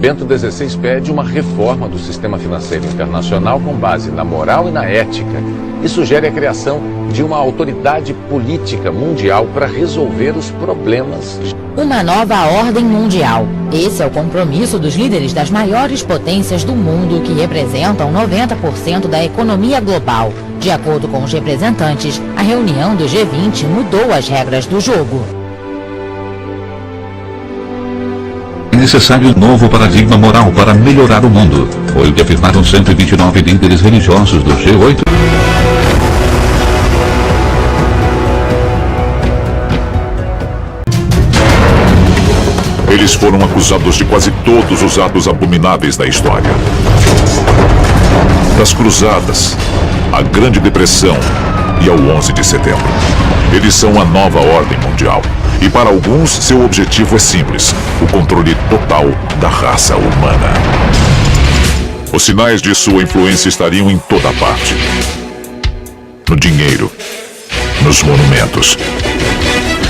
Bento XVI pede uma reforma do sistema financeiro internacional com base na moral e na ética e sugere a criação de uma autoridade política mundial para resolver os problemas. Uma nova ordem mundial. Esse é o compromisso dos líderes das maiores potências do mundo, que representam 90% da economia global. De acordo com os representantes, a reunião do G20 mudou as regras do jogo. É necessário um novo paradigma moral para melhorar o mundo. Foi o que afirmaram 129 líderes religiosos do G8. Eles foram acusados de quase todos os atos abomináveis da história. Das Cruzadas, a Grande Depressão e ao 11 de setembro. Eles são a nova ordem mundial. E para alguns, seu objetivo é simples: o controle total da raça humana. Os sinais de sua influência estariam em toda parte. No dinheiro, nos monumentos.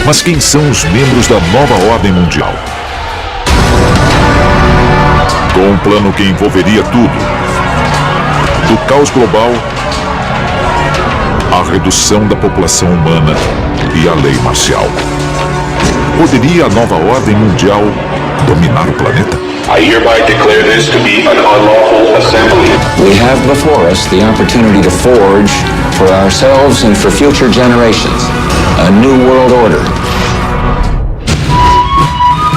Mas quem são os membros da nova ordem mundial? Com um plano que envolveria tudo, do caos global à redução da população humana e à lei marcial. Poderia a nova ordem mundial dominar o planeta? I hereby declare this to be an unlawful assembly. We have before us the opportunity to forge, for ourselves and for future generations, a new world order.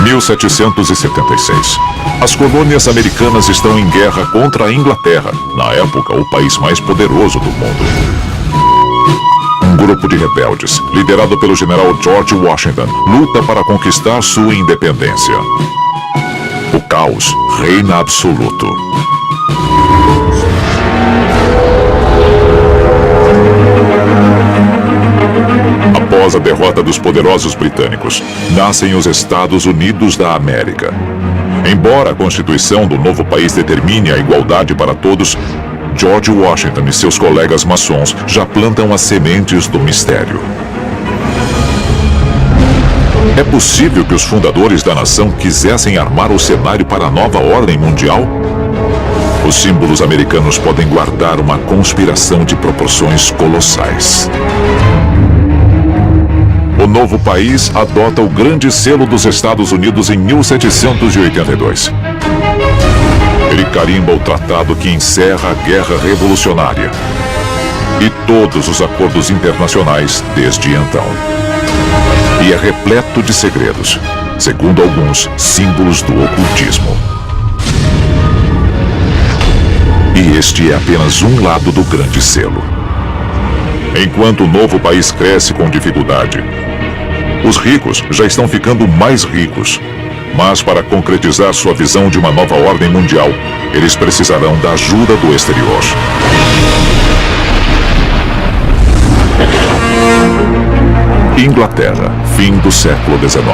1776. As colônias americanas estão em guerra contra a Inglaterra, na época o país mais poderoso do mundo. Um grupo de rebeldes, liderado pelo general George Washington, luta para conquistar sua independência. O caos reina absoluto. Após a derrota dos poderosos britânicos, nascem os Estados Unidos da América. Embora a Constituição do novo país determine a igualdade para todos, George Washington e seus colegas maçons já plantam as sementes do mistério. É possível que os fundadores da nação quisessem armar o cenário para a nova ordem mundial? Os símbolos americanos podem guardar uma conspiração de proporções colossais. O novo país adota o grande selo dos Estados Unidos em 1782. Ele carimba o tratado que encerra a Guerra Revolucionária e todos os acordos internacionais desde então. E é repleto de segredos, segundo alguns, símbolos do ocultismo. E este é apenas um lado do grande selo. Enquanto o novo país cresce com dificuldade, os ricos já estão ficando mais ricos. Mas para concretizar sua visão de uma nova ordem mundial, eles precisarão da ajuda do exterior. Inglaterra, fim do século XIX.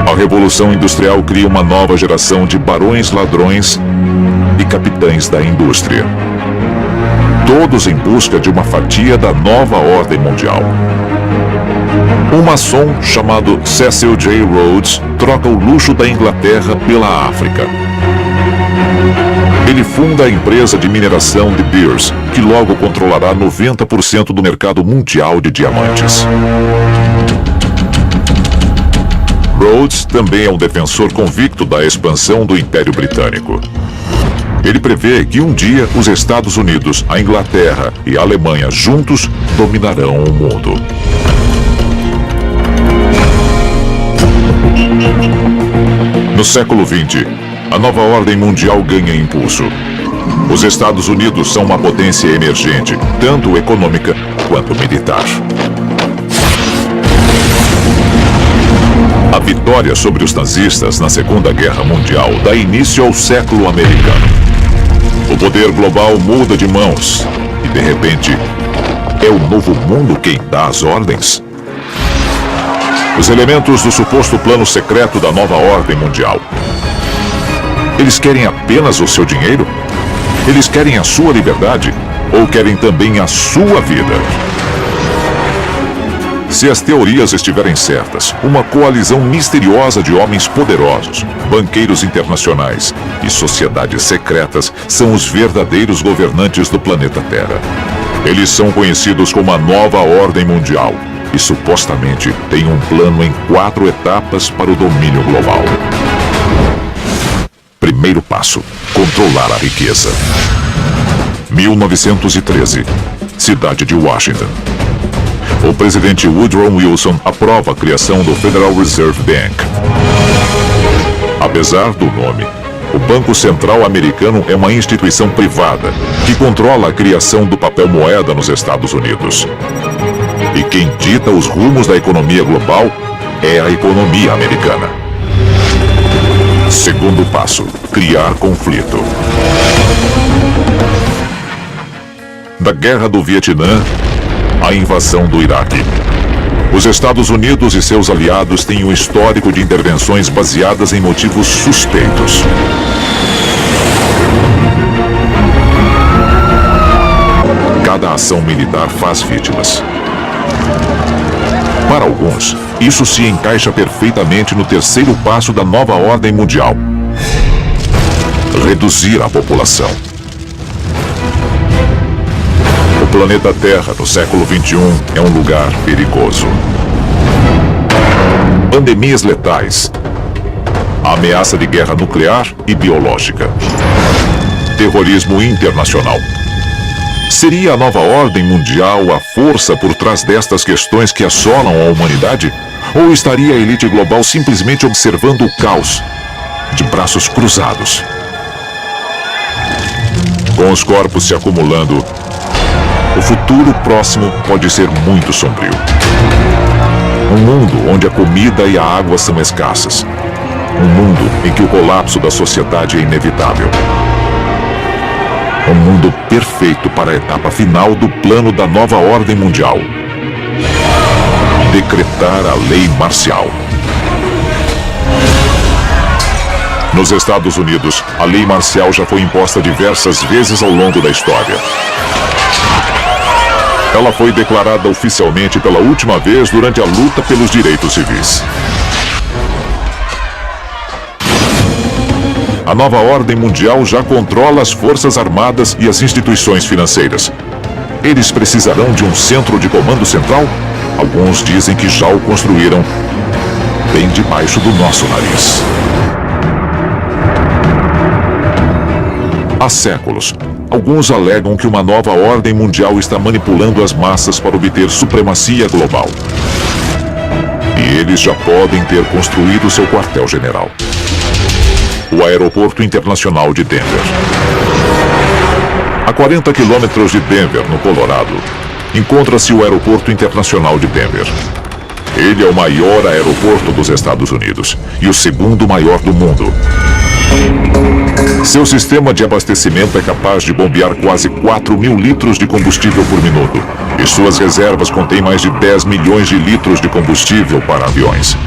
A Revolução Industrial cria uma nova geração de barões ladrões e capitães da indústria. Todos em busca de uma fatia da nova ordem mundial. Um maçom chamado Cecil J. Rhodes troca o luxo da Inglaterra pela África. Ele funda a empresa de mineração de Beers, que logo controlará 90% do mercado mundial de diamantes. Rhodes também é um defensor convicto da expansão do Império Britânico. Ele prevê que um dia os Estados Unidos, a Inglaterra e a Alemanha juntos dominarão o mundo. No século XX, a nova ordem mundial ganha impulso. Os Estados Unidos são uma potência emergente, tanto econômica quanto militar. A vitória sobre os nazistas na Segunda Guerra Mundial dá início ao século americano. O poder global muda de mãos e, de repente, é o novo mundo quem dá as ordens. Os elementos do suposto plano secreto da nova ordem mundial. Eles querem apenas o seu dinheiro? Eles querem a sua liberdade? Ou querem também a sua vida? Se as teorias estiverem certas, uma coalizão misteriosa de homens poderosos, banqueiros internacionais e sociedades secretas são os verdadeiros governantes do planeta Terra. Eles são conhecidos como a Nova Ordem Mundial e supostamente têm um plano em 4 etapas para o domínio global. Primeiro passo: controlar a riqueza. 1913, cidade de Washington. O presidente Woodrow Wilson aprova a criação do Federal Reserve Bank. Apesar do nome, o Banco Central Americano é uma instituição privada que controla a criação do papel moeda nos Estados Unidos. E quem dita os rumos da economia global é a economia americana. Segundo passo: criar conflito. Da Guerra do Vietnã à invasão do Iraque. Os Estados Unidos e seus aliados têm um histórico de intervenções baseadas em motivos suspeitos. Cada ação militar faz vítimas. Para alguns, isso se encaixa perfeitamente no terceiro passo da nova ordem mundial: reduzir a população. O planeta Terra no século XXI é um lugar perigoso. Pandemias letais, a ameaça de guerra nuclear e biológica, terrorismo internacional. Seria a nova ordem mundial a força por trás destas questões que assolam a humanidade? Ou estaria a elite global simplesmente observando o caos, de braços cruzados? Com os corpos se acumulando, o futuro próximo pode ser muito sombrio. Um mundo onde a comida e a água são escassas. Um mundo em que o colapso da sociedade é inevitável. Um mundo perfeito para a etapa final do plano da nova ordem mundial: decretar a lei marcial. Nos Estados Unidos, a lei marcial já foi imposta diversas vezes ao longo da história. Ela foi declarada oficialmente pela última vez durante a luta pelos direitos civis. A nova ordem mundial já controla as forças armadas e as instituições financeiras. Eles precisarão de um centro de comando central? Alguns dizem que já o construíram bem debaixo do nosso nariz. Há séculos, alguns alegam que uma nova ordem mundial está manipulando as massas para obter supremacia global. E eles já podem ter construído seu quartel-general: o Aeroporto Internacional de Denver. A 40 quilômetros de Denver, no Colorado, encontra-se o Aeroporto Internacional de Denver. Ele é o maior aeroporto dos Estados Unidos e o segundo maior do mundo. Seu sistema de abastecimento é capaz de bombear quase 4.000 litros de combustível por minuto, e suas reservas contêm mais de 10 milhões de litros de combustível para aviões.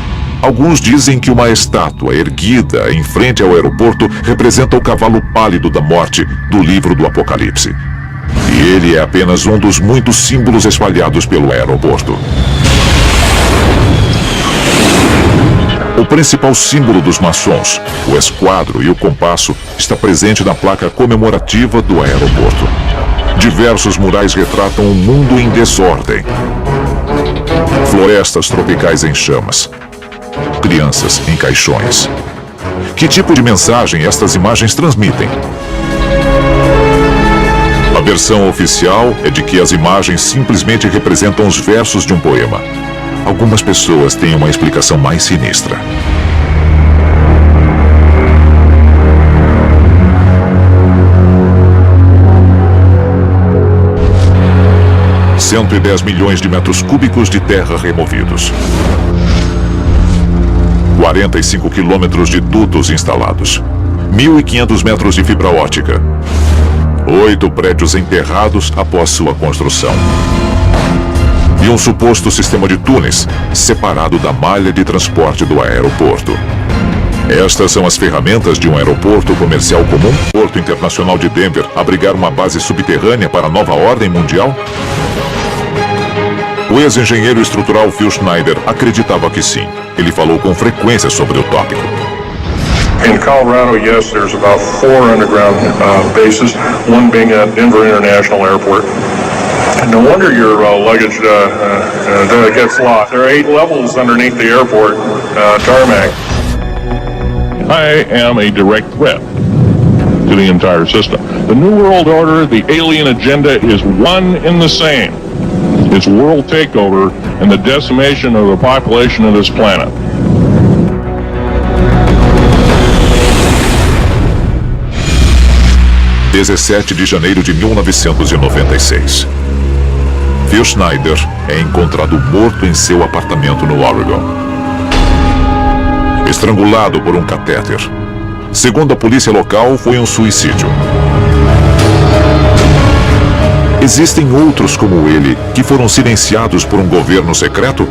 Alguns dizem que uma estátua erguida em frente ao aeroporto representa o cavalo pálido da morte do livro do Apocalipse. E ele é apenas um dos muitos símbolos espalhados pelo aeroporto. O principal símbolo dos maçons, o esquadro e o compasso, está presente na placa comemorativa do aeroporto. Diversos murais retratam um mundo em desordem. Florestas tropicais em chamas. Crianças em caixões. Que tipo de mensagem estas imagens transmitem? A versão oficial é de que as imagens simplesmente representam os versos de um poema. Algumas pessoas têm uma explicação mais sinistra. – 110 milhões de metros cúbicos de terra removidos. 45 quilômetros de dutos instalados. 1.500 metros de fibra ótica. 8 prédios enterrados após sua construção. E um suposto sistema de túneis separado da malha de transporte do aeroporto. Estas são as ferramentas de um aeroporto comercial comum? O Porto Internacional de Denver abrigar uma base subterrânea para a nova ordem mundial? O O ex-engenheiro estrutural Phil Schneider acreditava que sim. Ele falou com frequência sobre o tópico. In Colorado, yes, there's about 4 underground bases, one being at Denver International Airport. No wonder your luggage gets lost. There are 8 levels underneath the airport tarmac. I am a direct threat to the entire system. The New World Order, the alien agenda is one and the same. It's world takeover and the decimation of the population of this planet. 17 de janeiro de 1996. Phil Schneider é encontrado morto em seu apartamento no Oregon. Estrangulado por um catéter. Segundo a polícia local, foi um suicídio. Existem outros como ele que foram silenciados por um governo secreto?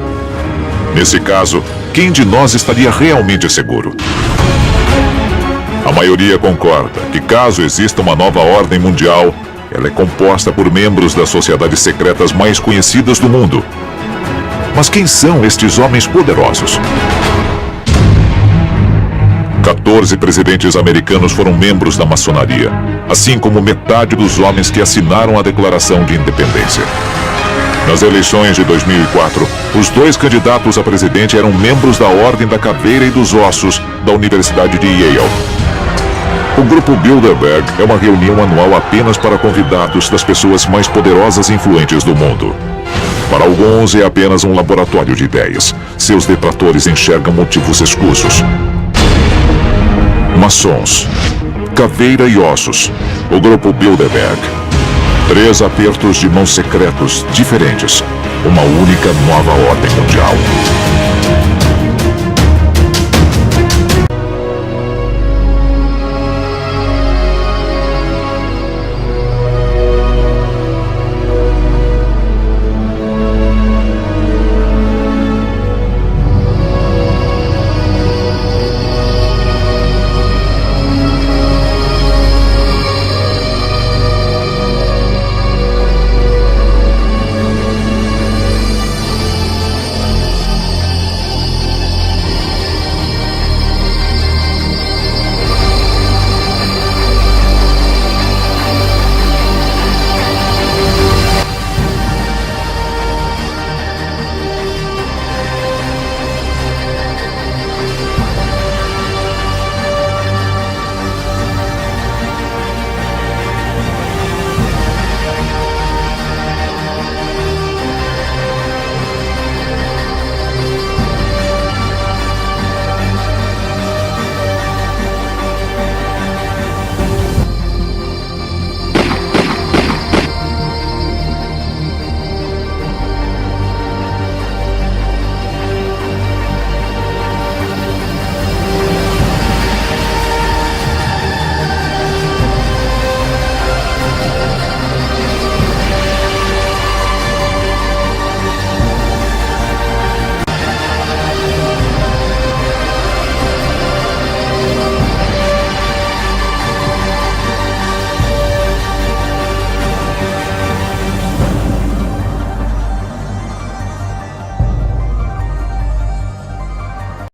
Nesse caso, quem de nós estaria realmente seguro? A maioria concorda que caso exista uma nova ordem mundial, ela é composta por membros das sociedades secretas mais conhecidas do mundo. Mas quem são estes homens poderosos? 14 presidentes americanos foram membros da maçonaria, assim como metade dos homens que assinaram a Declaração de Independência. Nas eleições de 2004, os 2 candidatos a presidente eram membros da Ordem da Caveira e dos Ossos da Universidade de Yale. O grupo Bilderberg é uma reunião anual apenas para convidados das pessoas mais poderosas e influentes do mundo. Para alguns é apenas um laboratório de ideias. Seus detratores enxergam motivos escusos. Maçons, Caveira e Ossos, o grupo Bilderberg. 3 apertos de mãos secretos diferentes. Uma única nova ordem mundial.